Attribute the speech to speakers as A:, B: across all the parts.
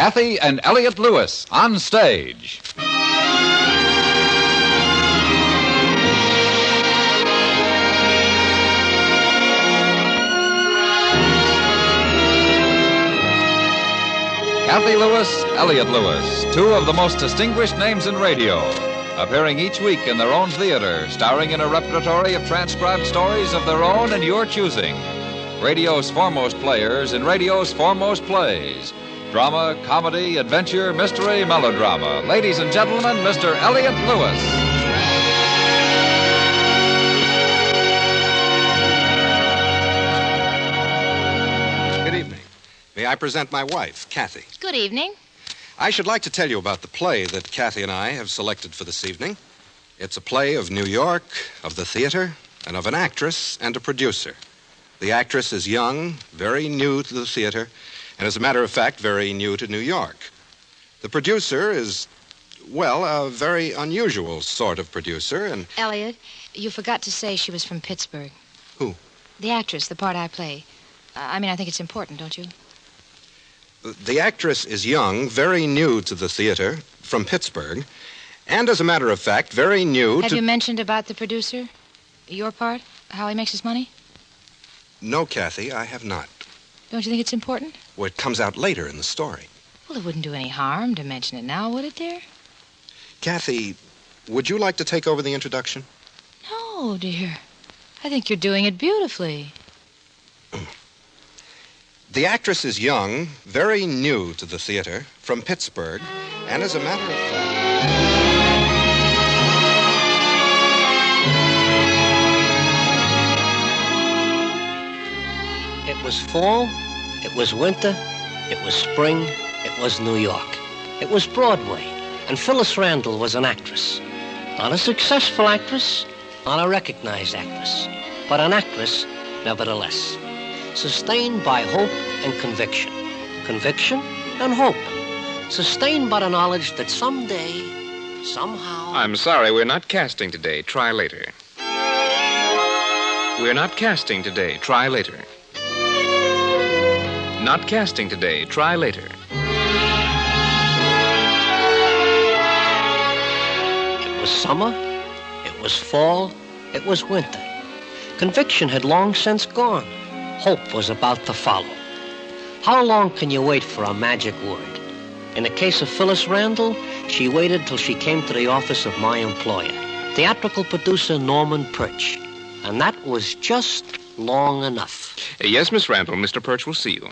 A: Cathy and Elliott Lewis on stage. Cathy Lewis, Elliott Lewis, two of the most distinguished names in radio, appearing each week in their own theater, starring in a repertory of transcribed stories of their own and your choosing. Radio's foremost players in radio's foremost plays. Drama, comedy, adventure, mystery, melodrama. Ladies and gentlemen, Mr. Elliott Lewis.
B: Good evening. May I present my wife, Cathy?
C: Good evening.
B: I should like to tell you about the play that Cathy and I have selected for this evening. It's a play of New York, of the theater, and of an actress and a producer. The actress is young, very new to the theater, and as a matter of fact, very new to New York. The producer is, well, a very unusual sort of producer, and...
C: Elliott, you forgot to say she was from Pittsburgh.
B: Who?
C: The actress, the part I play. I think it's important, don't you?
B: The actress is young, very new to the theater, from Pittsburgh, and as a matter of fact, very new
C: Have you mentioned about the producer? Your part? How he makes his money?
B: No, Cathy, I have not.
C: Don't you think it's important?
B: Well, it comes out later in the story.
C: Well, it wouldn't do any harm to mention it now, would it, dear?
B: Cathy, would you like to take over the introduction?
C: No, dear. I think you're doing it beautifully.
B: The actress is young, very new to the theater, from Pittsburgh, and as a matter of fact...
D: It was fall, it was winter, it was spring, it was New York. It was Broadway, and Phyllis Randle was an actress. Not a successful actress, not a recognized actress, but an actress nevertheless. Sustained by hope and conviction. Conviction and hope. Sustained by the knowledge that someday, somehow...
E: I'm sorry, we're not casting today. Try later. We're not casting today. Try later. Not casting today. Try later.
D: It was summer, it was fall, it was winter. Conviction had long since gone. Hope was about to follow. How long can you wait for a magic word? In the case of Phyllis Randle, she waited till she came to the office of my employer, theatrical producer Norman Perch. And that was just long enough.
E: Yes, Miss Randle, Mr. Perch will see you.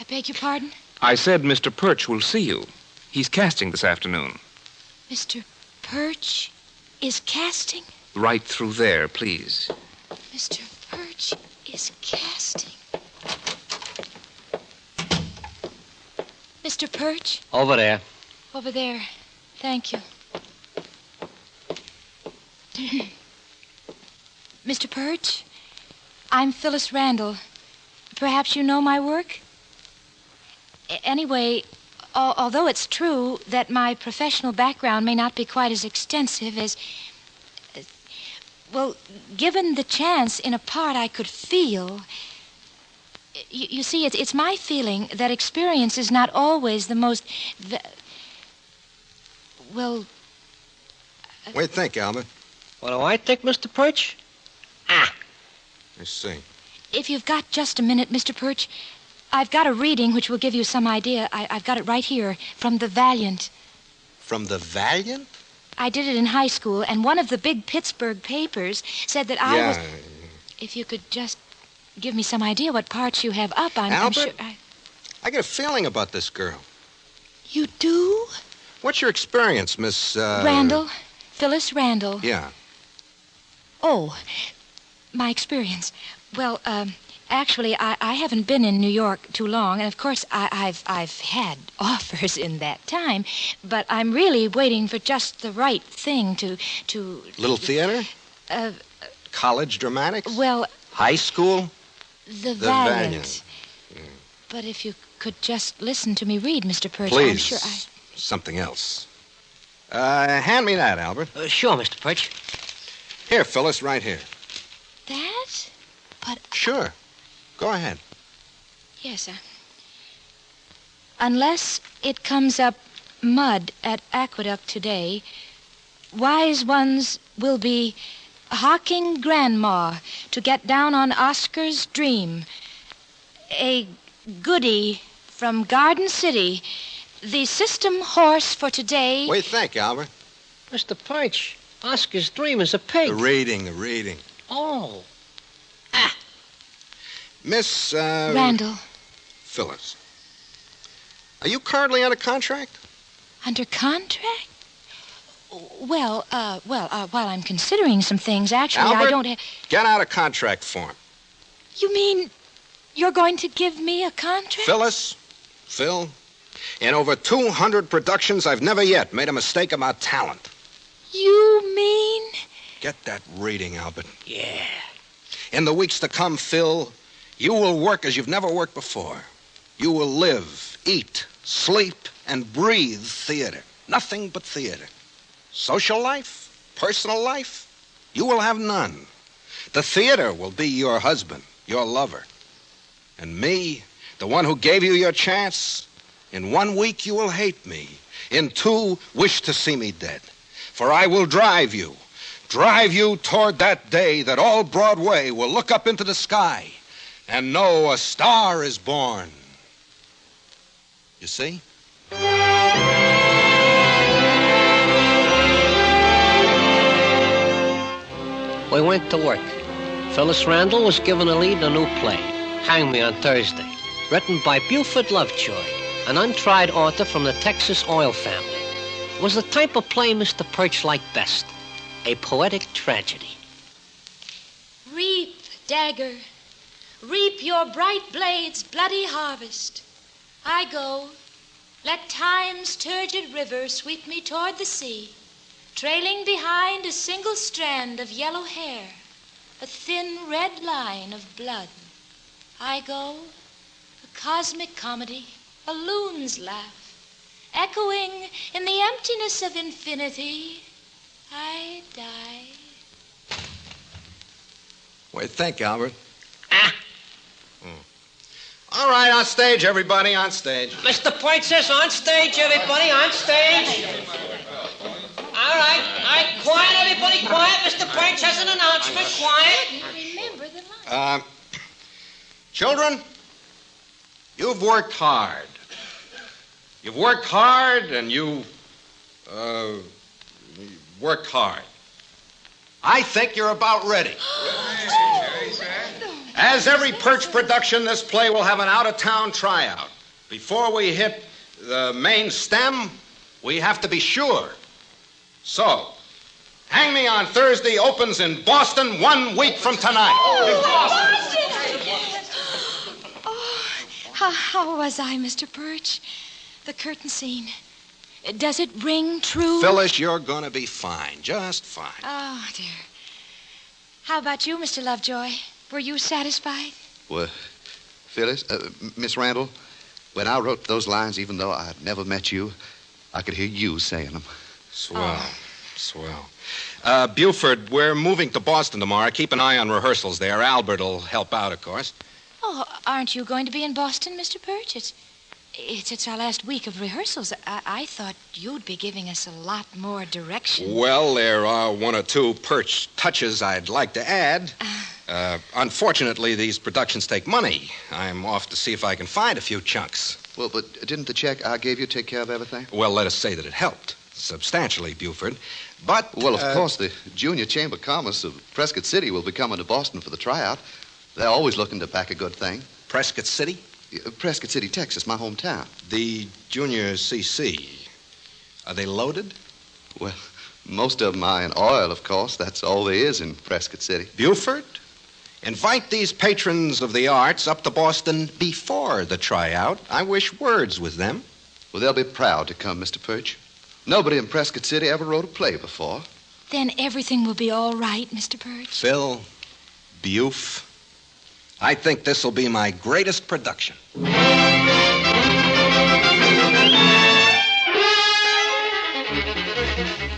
C: I beg your pardon?
E: I said Mr. Perch will see you. He's casting this afternoon.
C: Mr. Perch is casting?
E: Right through there, please.
C: Mr. Perch is casting. Mr. Perch?
D: Over there.
C: Over there. Thank you. Mr. Perch, I'm Phyllis Randle. Perhaps you know my work? Anyway, although it's true that my professional background may not be quite as extensive as... Well, given the chance in a part I could feel... You see, it's my feeling that experience is not always the most... Well...
B: What do you think, Albert?
D: What do I think, Mr. Perch?
B: I see.
C: If you've got just a minute, Mr. Perch, I've got a reading which will give you some idea. I've got it right here, from The Valiant.
B: From The Valiant?
C: I did it in high school, and one of the big Pittsburgh papers said that I was... If you could just give me some idea what parts you have up, I'm sure...
B: I get a feeling about this girl.
C: You do?
B: What's your experience, Miss...
C: Randle. Phyllis Randle.
B: Yeah.
C: Oh, my experience. Well, actually, I haven't been in New York too long, and of course, I've had offers in that time, but I'm really waiting for just the right thing to...
B: Little theater? College dramatics?
C: Well...
B: High school?
C: The Valiant. But if you could just listen to me read, Mr. Perch,
B: Please.
C: I'm sure
B: Something else. Hand me that, Albert.
D: Sure, Mr. Perch.
B: Here, Phyllis, right here.
C: That? But...
B: Sure. Go ahead.
C: Yes, Unless It comes up mud at Aqueduct today. Wise ones will be hawking grandma to get down on Oscar's dream. A goodie from Garden City. The system horse for today.
B: What do you think, Albert?
D: Mr. Perch, Oscar's dream is a pig.
B: The reading.
D: Oh.
B: Miss,
C: Randall.
B: Phyllis. Are you currently under contract?
C: Under contract? Well, while I'm considering some things, actually,
B: Albert,
C: I don't have...
B: Get out a contract form.
C: You mean you're going to give me a contract?
B: Phyllis, Phil, in over 200 productions, I've never yet made a mistake about talent.
C: You mean?
B: Get that reading, Albert.
D: Yeah.
B: In the weeks to come, Phil, you will work as you've never worked before. You will live, eat, sleep, and breathe theater. Nothing but theater. Social life, personal life, you will have none. The theater will be your husband, your lover. And me, the one who gave you your chance, in 1 week you will hate me. In 2, wish to see me dead. For I will drive you toward that day that all Broadway will look up into the sky and know a star is born. You see?
D: We went to work. Phyllis Randall was given a lead in a new play, Hang Me on Thursday, written by Buford Lovejoy, an untried author from the Texas oil family. It was the type of play Mr. Perch liked best, a poetic tragedy.
C: Reap, dagger, reap your bright blade's bloody harvest. I go, let time's turgid river sweep me toward the sea, trailing behind a single strand of yellow hair, a thin red line of blood. I go, a cosmic comedy, a loon's laugh, echoing in the emptiness of infinity. I die.
B: What do you think, Albert? All right, on stage, everybody, on stage.
D: Mr. Perch says on stage, everybody, on stage. All right, quiet, everybody, quiet. Mr. Perch has an announcement, quiet.
C: Remember the line.
B: Children, you've worked hard. You've worked hard, and you worked hard. I think you're about ready. As every Perch production, this play will have an out-of-town tryout. Before we hit the main stem, we have to be sure. So, Hang Me on Thursday opens in Boston 1 week from tonight.
C: How was I, Mr. Perch? The curtain scene. Does it ring true?
B: Phyllis, you're going to be fine. Just fine.
C: Oh, dear. How about you, Mr. Lovejoy? Were you satisfied?
F: Well, Phyllis, Miss Randall, when I wrote those lines, even though I'd never met you, I could hear you saying them.
B: Swell. Buford, we're moving to Boston tomorrow. Keep an eye on rehearsals there. Albert will help out, of course.
C: Oh, aren't you going to be in Boston, Mr. Perch? It's our last week of rehearsals. I thought you'd be giving us a lot more direction.
B: Well, there are 1 or 2 Perch touches I'd like to add. Unfortunately, these productions take money. I'm off to see if I can find a few chunks.
F: Well, but didn't the check I gave you take care of everything?
B: Well, let us say that it helped substantially, Buford. But...
F: Well, of course, the Junior Chamber of Commerce of Prescott City will be coming to Boston for the tryout. They're always looking to back a good thing.
B: Prescott City?
F: Prescott City, Texas, my hometown.
B: The Junior CC. Are they loaded?
F: Well, most of them are in oil, of course. That's all there is in Prescott City.
B: Buford, invite these patrons of the arts up to Boston before the tryout. I wish words with them.
F: Well, they'll be proud to come, Mr. Perch. Nobody in Prescott City ever wrote a play before.
C: Then everything will be all right, Mr. Perch.
B: Phil, Buf, I think this will be my greatest production.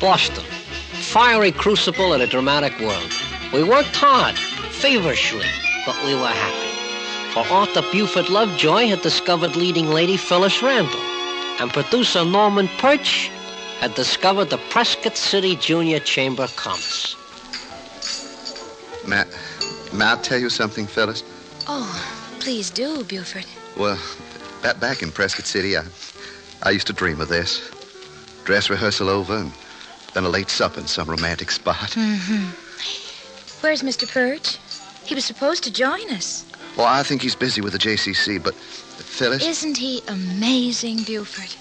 D: Boston, fiery crucible in a dramatic world. We worked hard, feverishly, but we were happy. For author Buford Lovejoy had discovered leading lady Phyllis Randall. and producer Norman Perch had discovered the Prescott City Junior Chamber of Commerce.
F: May I tell you something, Phyllis?
C: Oh, please do, Buford.
F: Well, back in Prescott City, I used to dream of this. Dress rehearsal over and then a late supper in some romantic spot.
C: Mm-hmm. Where's Mr. Perch? He was supposed to join us.
F: Well, I think he's busy with the JCC, but Phyllis...
C: Isn't he amazing, Buford?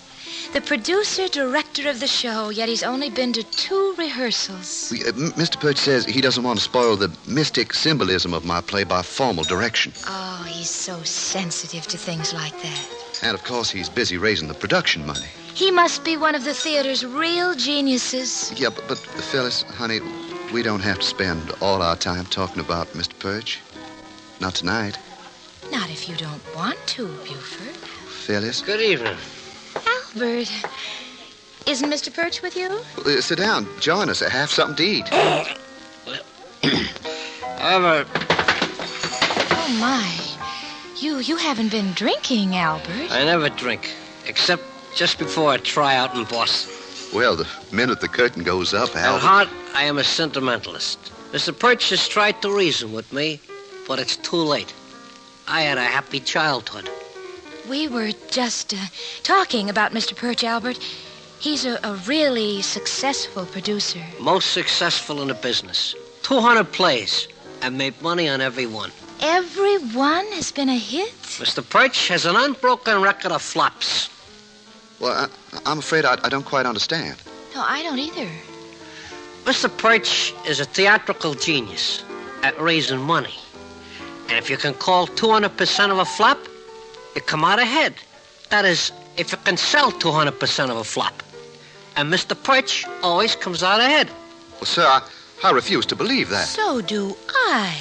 C: The producer-director of the show, yet he's only been to 2 rehearsals.
F: Mr. Perch says he doesn't want to spoil the mystic symbolism of my play by formal direction.
C: Oh, he's so sensitive to things like that.
F: And, of course, he's busy raising the production money.
C: He must be one of the theater's real geniuses.
F: Yeah, but Phyllis, honey, we don't have to spend all our time talking about Mr. Perch. Not tonight.
C: Not if you don't want to, Buford.
F: Phyllis?
D: Good evening.
C: Albert, isn't Mr. Perch with you?
F: Sit down. Join us. Have something to eat.
D: Albert.
C: Oh, my. You haven't been drinking, Albert.
D: I never drink, except just before a tryout in Boston.
F: Well, the minute the curtain goes up,
D: At
F: Albert...
D: heart, I am a sentimentalist. Mr. Perch has tried to reason with me, but it's too late. I had a happy childhood.
C: We were just talking about Mr. Perch, Albert. He's a really successful producer.
D: Most successful in the business. 200 plays, and made money on every one.
C: Every one has been a hit?
D: Mr. Perch has an unbroken record of flops.
F: Well, I'm afraid I don't quite understand.
C: No, I don't either.
D: Mr. Perch is a theatrical genius at raising money. And if you can call 200% of a flop, you come out ahead. That is, if you can sell 200% of a flop. And Mr. Perch always comes out ahead.
F: Well, sir, I refuse to believe that.
C: So do I.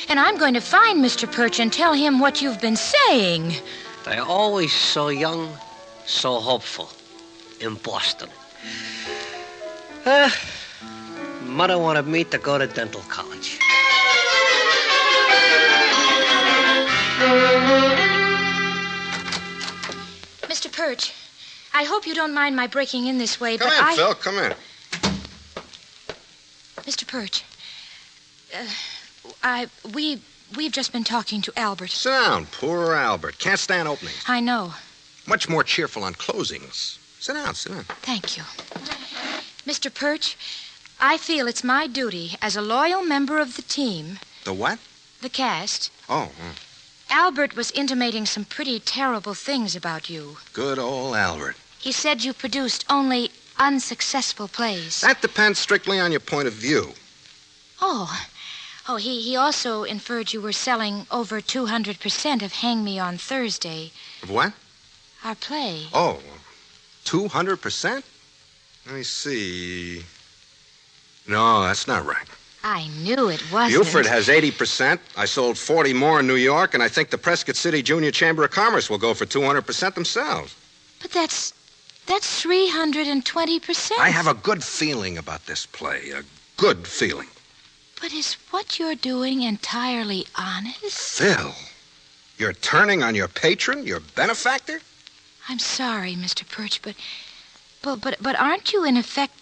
C: And I'm going to find Mr. Perch and tell him what you've been saying.
D: They're always so young, so hopeful in Boston. Mother wanted me to go to dental college.
C: Mr. Perch, I hope you don't mind my breaking in this way,
B: Come
C: but
B: in, Phil, come in.
C: Mr. Perch, we've just been talking to Albert.
B: Sit down, poor Albert. Can't stand openings.
C: I know.
B: Much more cheerful on closings. Sit down, sit down.
C: Thank you. Mr. Perch, I feel it's my duty as a loyal member of the team.
B: The what?
C: The cast.
B: Oh,
C: Albert was intimating some pretty terrible things about you.
B: good old Albert.
C: He said you produced only unsuccessful plays.
B: That depends strictly on your point of view.
C: Oh, he also inferred you were selling over 200% of Hang Me on Thursday,
B: Of what?
C: our play.
B: Oh, 200%? Let me see. No, that's not right.
C: I knew it wasn't.
B: Buford has 80%. I sold 40 more in New York, and I think the Prescott City Junior Chamber of Commerce will go for 200% themselves.
C: But that's 320%.
B: I have a good feeling about this play. A good feeling.
C: But is what you're doing entirely honest?
B: Phil, you're turning on your patron, your benefactor?
C: I'm sorry, Mr. Perch, but aren't you in effect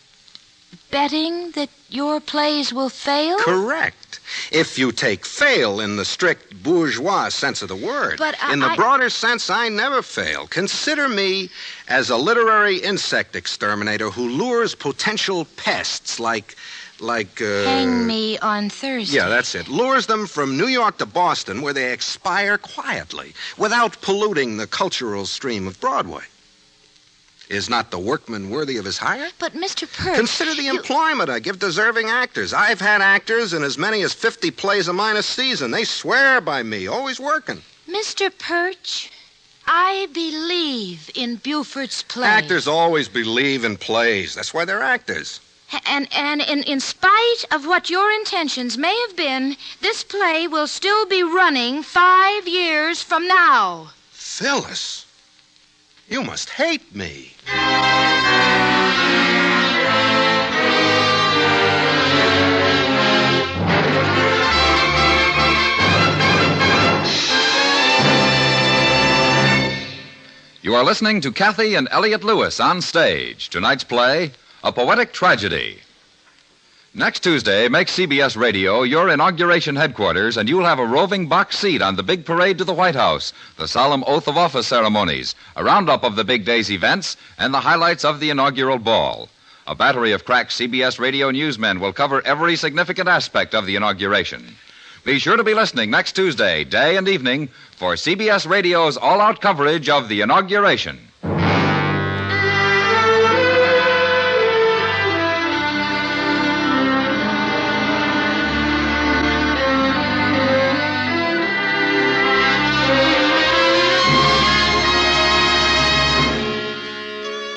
C: betting that your plays will fail?
B: Correct. If you take fail in the strict bourgeois sense of the word.
C: But
B: in the broader sense, I never fail. Consider me as a literary insect exterminator who lures potential pests like
C: Hang Me on Thursday.
B: Yeah, that's it. Lures them from New York to Boston, where they expire quietly, without polluting the cultural stream of Broadway. Is not the workman worthy of his hire?
C: But, Mr. Perch...
B: Consider the employment I give deserving actors. I've had actors in as many as 50 plays a mine a season. They swear by me, always working.
C: Mr. Perch, I believe in Buford's play.
B: Actors always believe in plays. That's why they're actors.
C: And in spite of what your intentions may have been, this play will still be running 5 years from now.
B: Phyllis, you must hate me.
A: You You are listening to Cathy and Elliott Lewis on stage. Tonight's play, A Poetic Tragedy. Next Tuesday, make CBS Radio your inauguration headquarters, and you'll have a roving box seat on the big parade to the White House, the solemn oath of office ceremonies, a roundup of the big day's events, and the highlights of the inaugural ball. A battery of crack CBS Radio newsmen will cover every significant aspect of the inauguration. Be sure to be listening next Tuesday, day and evening, for CBS Radio's all-out coverage of the inauguration.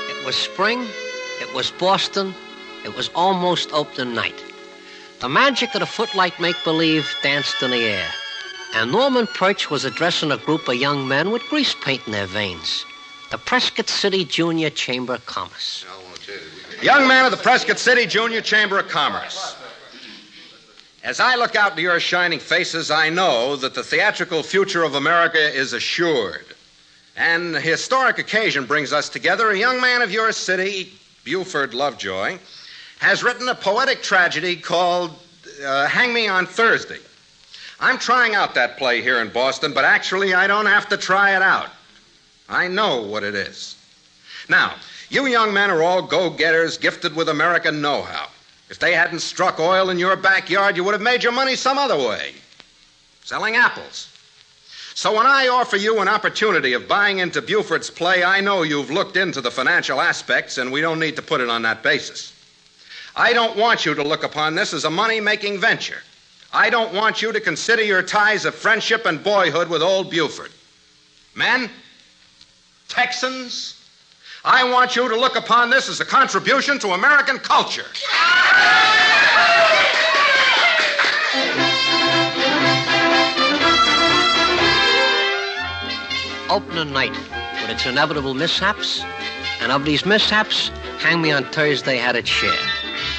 D: It was spring, it was Boston, it was almost opening night. The magic of the footlight make-believe danced in the air, and Norman Perch was addressing a group of young men with grease paint in their veins. The Prescott City Junior Chamber of Commerce.
B: Young man of the Prescott City Junior Chamber of Commerce. As I look out into your shining faces, I know that the theatrical future of America is assured. And a historic occasion brings us together. A young man of your city, Buford Lovejoy, has written a poetic tragedy called Hang Me on Thursday. I'm trying out that play here in Boston, but actually I don't have to try it out. I know what it is. Now, you young men are all go-getters gifted with American know-how. If they hadn't struck oil in your backyard, you would have made your money some other way. Selling apples. So when I offer you an opportunity of buying into Buford's play, I know you've looked into the financial aspects, and we don't need to put it on that basis. I don't want you to look upon this as a money-making venture. I don't want you to consider your ties of friendship and boyhood with old Buford. Men, Texans, I want you to look upon this as a contribution to American culture.
D: Opening night with its inevitable mishaps, and of these mishaps, Hang Me on Thursday had its share.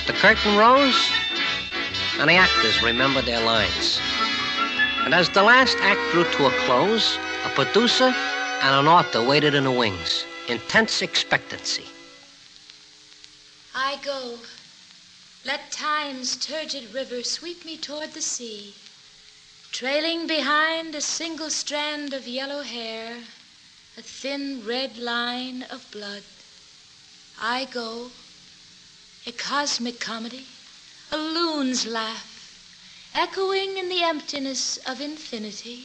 D: The curtain rose, and the actors remembered their lines. And as the last act drew to a close, a producer and an author waited in the wings, intense expectancy.
C: I go. Let time's turgid river sweep me toward the sea. Trailing behind a single strand of yellow hair, a thin red line of blood. I go, a cosmic comedy, a loon's laugh, echoing in the emptiness of infinity.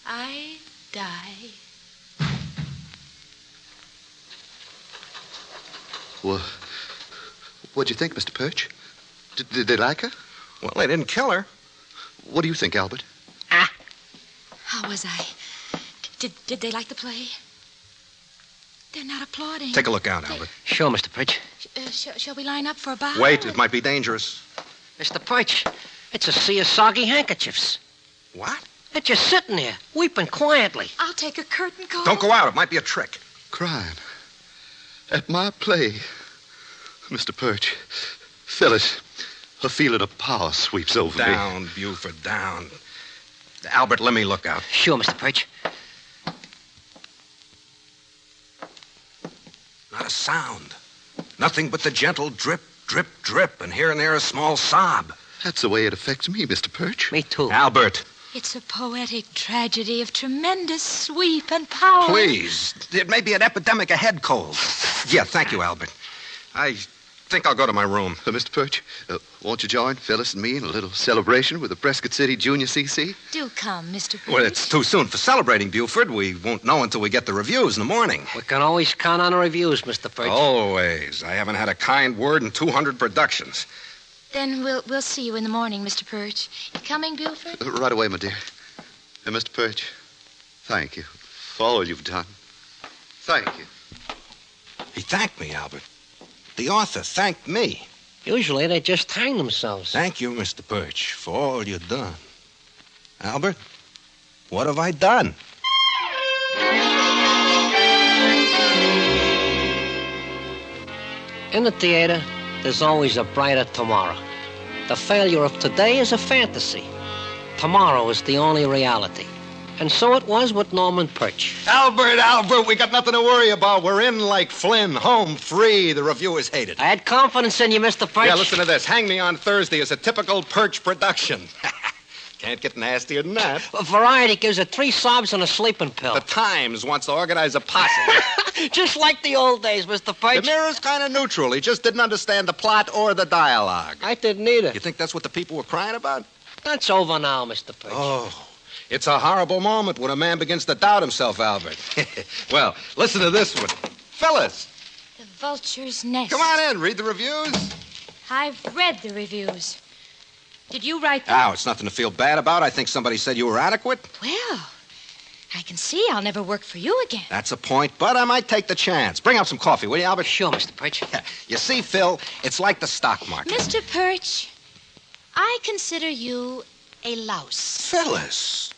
C: I die.
F: Well, what'd you think, Mr. Perch? Did they like her?
B: Well, they didn't kill her.
F: What do you think, Albert?
C: How was I? Did they like the play? They're not applauding.
B: Take a look out, Albert.
D: Sure, Mr. Perch.
C: Shall we line up for a bow?
B: Wait, it might be dangerous.
D: Mr. Perch, it's a sea of soggy handkerchiefs.
B: What?
D: They're just sitting there, weeping quietly.
C: I'll take a curtain call.
B: Don't go out. It might be a trick.
F: Crying. At my play. Mr. Perch, Phyllis, a feeling of power sweeps over me.
B: Down, Buford, down. Albert, let me look out.
D: Sure, Mr. Perch.
B: Not a sound. Nothing but the gentle drip, drip, drip, and here and there a small sob.
F: That's the way it affects me, Mr. Perch.
D: Me too.
B: Albert.
C: It's a poetic tragedy of tremendous sweep and power.
B: Please. It may be an epidemic of head cold. Yeah, thank you, Albert. I think I'll go to my room.
F: Mr. Perch, won't you join Phyllis and me in a little celebration with the Prescott City Junior CC?
C: Do come, Mr. Perch.
B: Well, it's too soon for celebrating, Buford. We won't know until we get the reviews in the morning.
D: We can always count on the reviews, Mr. Perch.
B: Always. I haven't had a kind word in 200 productions.
C: Then we'll see you in the morning, Mr. Perch. You coming, Buford?
F: Right away, my dear. Mr. Perch, thank you for all you've done. Thank you.
B: He thanked me, Albert. The author thanked me.
D: Usually they just hang themselves.
B: Thank you, Mr. Perch, for all you've done. Albert, what have I done?
D: In the theater, there's always a brighter tomorrow. The failure of today is a fantasy. Tomorrow is the only reality. And so it was with Norman Perch.
B: Albert, we got nothing to worry about. We're in like Flynn, home free. The reviewers hate it.
D: I had confidence in you, Mr. Perch.
B: Yeah, listen to this. Hang Me on Thursday is a typical Perch production. Can't get nastier than that.
D: Well, Variety gives it 3 sobs and a sleeping pill.
B: The Times wants to organize a posse.
D: Just like the old days, Mr. Perch.
B: The Mirror's kind of neutral. He just didn't understand the plot or the dialogue.
D: I didn't either.
B: You think that's what the people were crying about?
D: That's over now, Mr. Perch.
B: Oh, it's a horrible moment when a man begins to doubt himself, Albert. Well, listen to this one. Phyllis.
C: The Vulture's Nest.
B: Come on in. Read the reviews.
C: I've read the reviews. Did you write them?
B: Oh, it's nothing to feel bad about. I think somebody said you were adequate.
C: Well, I can see I'll never work for you again.
B: That's a point, but I might take the chance. Bring out some coffee, will you, Albert?
D: Sure, Mr. Perch.
B: You see, Phil, it's like the stock market.
C: Mr. Perch, I consider you a louse.
B: Phyllis,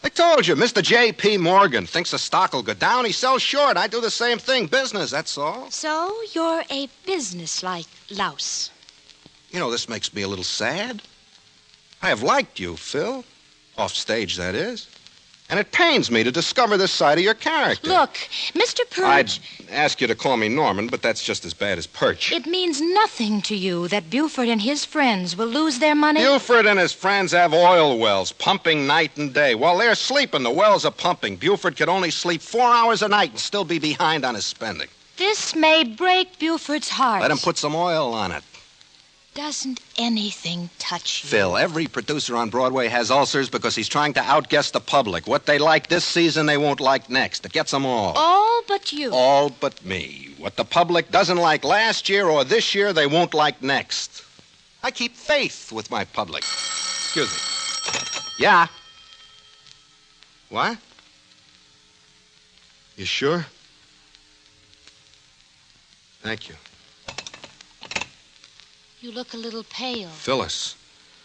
B: I told you, Mr. J.P. Morgan thinks the stock will go down. He sells short. I do the same thing. Business, that's all.
C: So you're a business-like louse.
B: You know, this makes me a little sad. I have liked you, Phil. Off stage, that is. And it pains me to discover this side of your character.
C: Look, Mr. Perch...
B: I'd ask you to call me Norman, but that's just as bad as Perch.
C: It means nothing to you that Buford and his friends will lose their money?
B: Buford and his friends have oil wells pumping night and day. While they're sleeping, the wells are pumping. Buford could only sleep 4 hours a night and still be behind on his spending.
C: This may break Buford's heart.
B: Let him put some oil on it.
C: Doesn't anything touch you?
B: Phil, every producer on Broadway has ulcers because he's trying to outguess the public. What they like this season, they won't like next. It gets them all.
C: All but you.
B: All but me. What the public doesn't like last year or this year, they won't like next. I keep faith with my public. Excuse me. Yeah? What? You sure? Thank you.
C: You look a little pale.
B: Phyllis,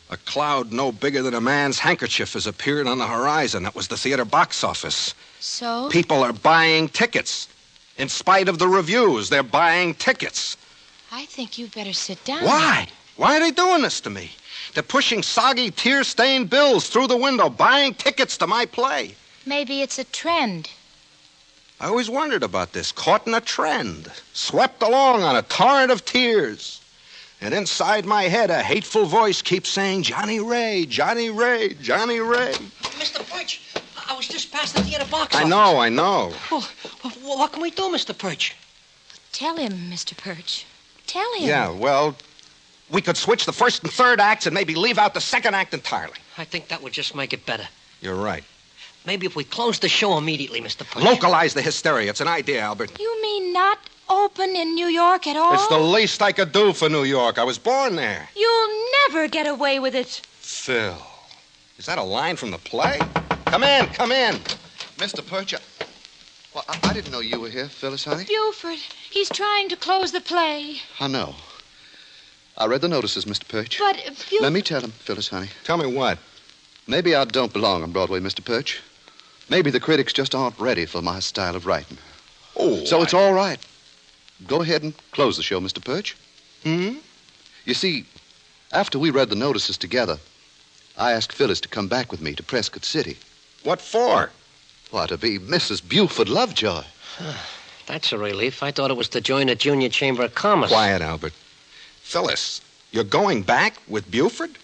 B: a cloud no bigger than a man's handkerchief has appeared on the horizon. That was the theater box office.
C: So?
B: People are buying tickets. In spite of the reviews, they're buying tickets.
C: I think you'd better sit down.
B: Why? Why are they doing this to me? They're pushing soggy, tear-stained bills through the window, buying tickets to my play.
C: Maybe it's a trend.
B: I always wondered about this. Caught in a trend. Swept along on a torrent of tears. And inside my head, a hateful voice keeps saying, Johnny Ray, Johnny Ray, Johnny Ray.
D: Mr. Perch, I was just past the theater box office.
B: I know.
D: Well, what can we do, Mr. Perch?
C: Tell him, Mr. Perch. Tell him.
B: Yeah, well, we could switch the first and third acts and maybe leave out the second act entirely.
D: I think that would just make it better.
B: You're right.
D: Maybe if we close the show immediately, Mr. Perch.
B: Localize the hysteria. It's an idea, Albert.
C: You mean not open in New York at all?
B: It's the least I could do for New York. I was born there.
C: You'll never get away with it.
B: Phil, is that a line from the play? Come in.
F: Mr. Perch, I didn't know you were here, Phyllis, honey.
C: Buford, he's trying to close the play.
F: I know. I read the notices, Mr. Perch.
C: But,
F: Let me tell him, Phyllis, honey.
B: Tell me what?
F: Maybe I don't belong on Broadway, Mr. Perch. Maybe the critics just aren't ready for my style of writing.
B: Oh,
F: So it's all right. Go ahead and close the show, Mr. Perch.
B: Hmm?
F: You see, after we read the notices together, I asked Phyllis to come back with me to Prescott City.
B: What for?
F: Why, to be Mrs. Buford Lovejoy.
D: That's a relief. I thought it was to join the Junior Chamber of Commerce.
B: Quiet, Albert. Phyllis, you're going back with Buford?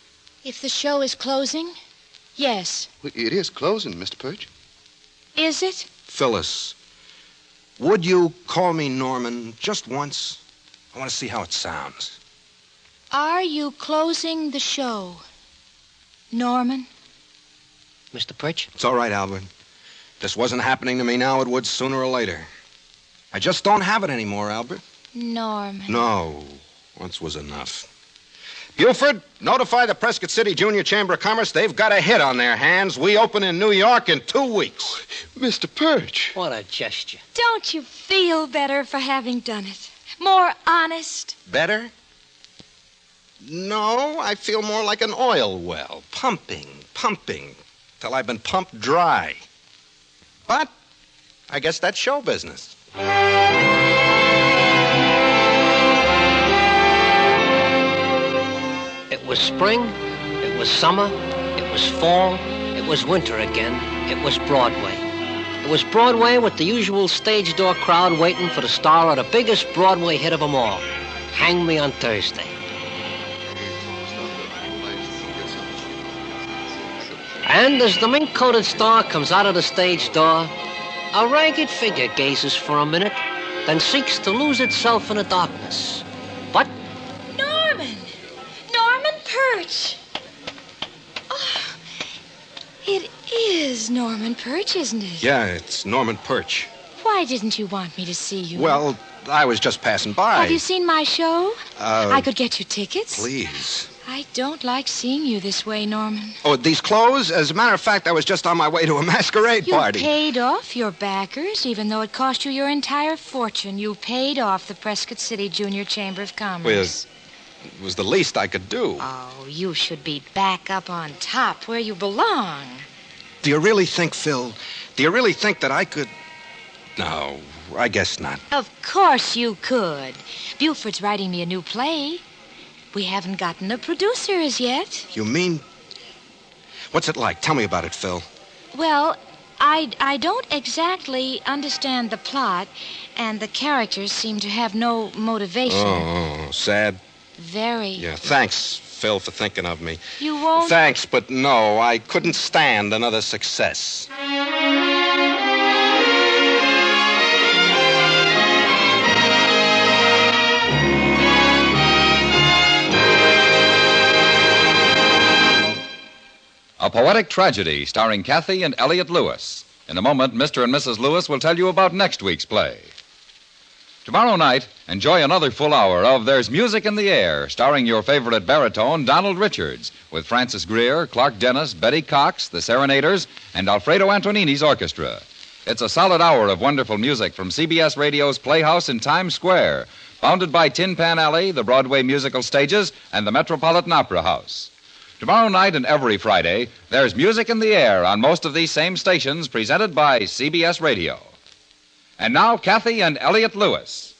C: if the show is closing, yes.
F: It is closing, Mr. Perch.
C: Is it?
B: Phyllis, would you call me Norman just once? I want to see how it sounds.
C: Are you closing the show, Norman?
D: Mr. Perch?
B: It's all right, Albert. This wasn't happening to me now. It would sooner or later. I just don't have it anymore, Albert.
C: Norman.
B: No. Once was enough. Buford, notify the Prescott City Junior Chamber of Commerce. They've got a hit on their hands. We open in New York in 2 weeks.
F: Mr. Perch.
D: What a gesture.
C: Don't you feel better for having done it? More honest?
B: Better? No, I feel more like an oil well. Pumping, till I've been pumped dry. But I guess that's show business.
D: It was spring, it was summer, it was fall, it was winter again. it was Broadway. It was Broadway with the usual stage door crowd waiting for the star of the biggest Broadway hit of them all, Hang Me on Thursday. And as the mink-coated star comes out of the stage door, a ragged figure gazes for a minute, then seeks to lose itself in the darkness. But...
C: Norman! Norman Perch! Oh, it is Norman Perch, isn't it?
B: Yeah, it's Norman Perch.
C: Why didn't you want me to see you?
B: Well, I was just passing by.
C: Have you seen my show? I could get you tickets.
B: Please.
C: I don't like seeing you this way, Norman.
B: Oh, these clothes? As a matter of fact, I was just on my way to a masquerade party.
C: You paid off your backers, even though it cost you your entire fortune. You paid off the Prescott City Junior Chamber of Commerce.
B: Well, it was the least I could do.
C: Oh, you should be back up on top where you belong.
B: Do you really think, Phil, that I could... No, I guess not.
C: Of course you could. Buford's writing me a new play. We haven't gotten a producer as yet.
B: You mean... What's it like? Tell me about it, Phil.
C: Well, I don't exactly understand the plot, and the characters seem to have no motivation.
B: Oh, sad?
C: Very.
B: Yeah, thanks, Phil, for thinking of me.
C: You won't...
B: Thanks, but no, I couldn't stand another success.
A: A Poetic Tragedy starring Cathy and Elliott Lewis. In a moment, Mr. and Mrs. Lewis will tell you about next week's play. Tomorrow night, enjoy another full hour of There's Music in the Air, starring your favorite baritone, Donald Richards, with Francis Greer, Clark Dennis, Betty Cox, the Serenaders, and Alfredo Antonini's orchestra. It's a solid hour of wonderful music from CBS Radio's Playhouse in Times Square, bounded by Tin Pan Alley, the Broadway musical stages, and the Metropolitan Opera House. Tomorrow night and every Friday, there's Music in the Air on most of these same stations, presented by CBS Radio. And now, Cathy and Elliott Lewis.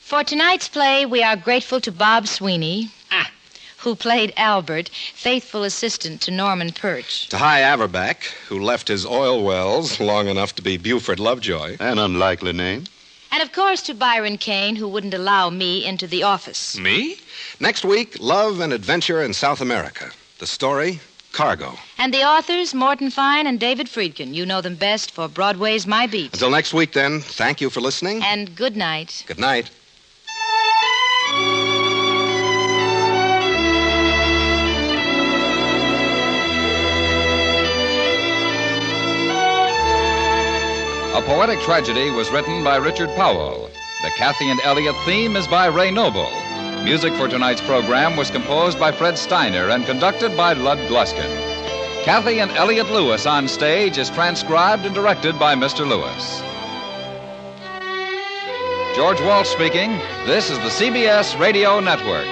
C: For tonight's play, we are grateful to Bob Sweeney, who played Albert, faithful assistant to Norman Perch.
B: To High Averback, who left his oil wells long enough to be Buford Lovejoy.
F: An unlikely name.
C: And, of course, to Byron Kane, who wouldn't allow me into the office.
E: Me?
B: Next week, Love and Adventure in South America. The story, Cargo.
C: And the authors, Morton Fine and David Friedkin. You know them best for Broadway's My Beat.
B: Until next week, then, thank you for listening.
C: And good night.
B: Good night.
A: A Poetic Tragedy was written by Richard Powell. The Cathy and Elliott theme is by Ray Noble. Music for tonight's program was composed by Fred Steiner and conducted by Lud Gluskin. Cathy and Elliott Lewis on stage is transcribed and directed by Mr. Lewis. George Walsh speaking. This is the CBS Radio Network.